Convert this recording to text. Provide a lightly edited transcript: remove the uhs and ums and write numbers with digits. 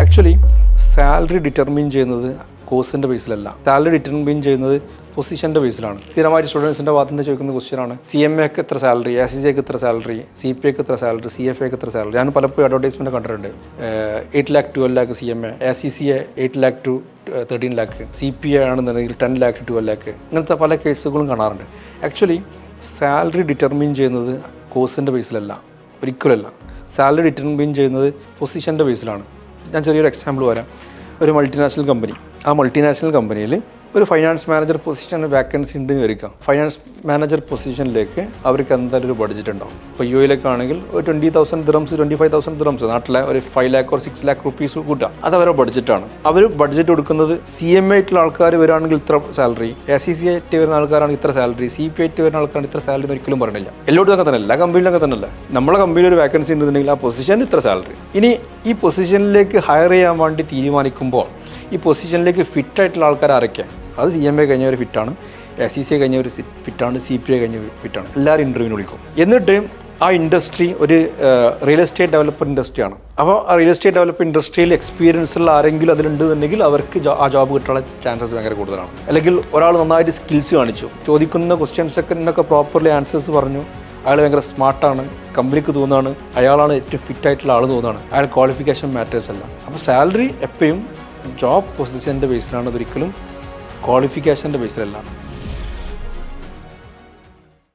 Actually salary determine ചെയ്യുന്നത് കോഴ്സിൻ്റെ ബേസിലല്ല. Salary determine ചെയ്യുന്നത് പൊസിഷൻ്റെ ബേസിലാണ്. സ്ഥിരമായിട്ട് സ്റ്റുഡൻസിൻ്റെ ഭാഗത്ത് നിന്ന് ചോദിക്കുന്ന ക്വസ്റ്റ്യനാണ് CMAക്ക് എത്ര സാലറി, SCCക്ക് എത്ര സാലറി, CPAക്ക് എത്ര സാലറി, CFAക്ക് എത്ര സാലറി. ഞാൻ പലപ്പോഴും അഡ്വർടൈസ്മെൻറ്റ് കണ്ടിട്ടുണ്ട്. 8 lakh 12 lakh CMA, SCCA 8 lakh to 13 lakh, CPA ആണെന്നുണ്ടെങ്കിൽ 10 lakh to 12 lakh. ഇങ്ങനത്തെ പല കേസുകളും കാണാറുണ്ട്. ആക്ച്വലി സാലറി ഡിറ്റർമിൻ ചെയ്യുന്നത് കോഴ്സിൻ്റെ ബേസിലല്ല, ഒരിക്കലല്ല. സാലറി ഡിറ്റർമിൻ ചെയ്യുന്നത് പൊസിഷൻ്റെ ബേസിലാണ്. ഞാൻ ചെറിയൊരു എക്സാമ്പിൾ പറയാം. ഒരു മൾട്ടിനാഷണൽ കമ്പനി, ആ മൾട്ടിനാഷണൽ കമ്പനിയിൽ ഒരു ഫൈനാൻസ് മാനേജർ പൊസിഷന് വാക്കൻസി ഉണ്ടെന്ന് വരിക. ഫൈനാൻസ് മാനേജർ പൊസിഷനിലേക്ക് അവർക്ക് എന്തായാലും ഒരു ബഡ്ജറ്റ് ഉണ്ടാവും. ഇപ്പോൾ UAE-ലേക്കാണെങ്കിൽ ഒരു 20,000 dirhams 25,000 dirhams, നാട്ടിലെ ഒരു 5 lakh or 6 lakh rupees കൂട്ടാം. അത് അവരുടെ ബഡ്ജറ്റാണ്. അവർ ബഡ്ജറ്റ് കൊടുക്കുന്നത് CMA ആയിട്ടുള്ള ആൾക്കാർ വരികയാണെങ്കിൽ ഇത്ര സാലറി, SCCA ആയിട്ട് വരുന്ന ആൾക്കാരാണെങ്കിൽ ഇത്ര സാലറി, CPA ആയിട്ട് വരുന്ന ആൾക്കാരാണ് ഇത്ര സാലറി എന്ന് ഒരിക്കലും പറഞ്ഞില്ല. എല്ലായിടത്തും ഒക്കെ തന്നെ, എല്ലാ കമ്പനിയിലൊക്കെ തന്നെയല്ല. നമ്മളെ കമ്പനിയിൽ ഒരു വാക്കൻസി ഉണ്ടെന്നുണ്ടെങ്കിൽ ആ പൊസിഷൻ ഇത്ര സാലറി. ഇനി ഈ പൊസിഷനിലേക്ക് ഹയർ ചെയ്യാൻ വേണ്ടി തീരുമാനിക്കുമ്പോൾ ഈ പൊസിഷനിലേക്ക് ഫിറ്റായിട്ടുള്ള ആൾക്കാർ ആരൊക്കെയാണ്? അത് CMA കഴിഞ്ഞ ഒരു ഫിറ്റാണ്, SCCA കഴിഞ്ഞ ഒരു ഫിറ്റാണ്, CPA കഴിഞ്ഞ ഫിറ്റാണ്. എല്ലാവരും ഇൻ്റർവ്യൂവിന് വിളിക്കും. എന്നിട്ട് ആ ഇൻഡസ്ട്രി ഒരു റിയൽ എസ്റ്റേറ്റ് ഡെവലപ്പർ ഇൻഡസ്ട്രിയാണ്. അപ്പോൾ ആ റിയൽ എസ്റ്റേറ്റ് ഡെവലപ്പർ ഇൻഡസ്ട്രിയിൽ എക്സ്പീരിയൻസ് ഉള്ള ആരെങ്കിലും അതിലുണ്ടെന്നുണ്ടെങ്കിൽ അവർക്ക് ആ ജോബ് കിട്ടാനുള്ള ചാൻസസ് ഭയങ്കര കൂടുതലാണ്. അല്ലെങ്കിൽ ഒരാൾ നന്നായിട്ട് സ്കിൽസ് കാണിച്ചു, ചോദിക്കുന്ന ക്വസ്റ്റ്യൻസൊക്കെ പ്രോപ്പർലി ആൻസേഴ്സ് പറഞ്ഞു, അയാൾ ഭയങ്കര സ്മാർട്ടാണ്, കമ്പനിക്ക് തോന്നുകയാണ് അയാളാണ് ഏറ്റവും ഫിറ്റായിട്ടുള്ള ആൾ തോന്നുകയാണ്, അയാൾ ക്വാളിഫിക്കേഷൻ മാറ്റേഴ്സ് അല്ല. അപ്പോൾ സാലറി എപ്പോഴും ജോബ് പൊസിഷൻ്റെ ബേസിലാണ്, ഒരിക്കലും ക്വാളിഫിക്കേഷൻ്റെ ബേസിലല്ല.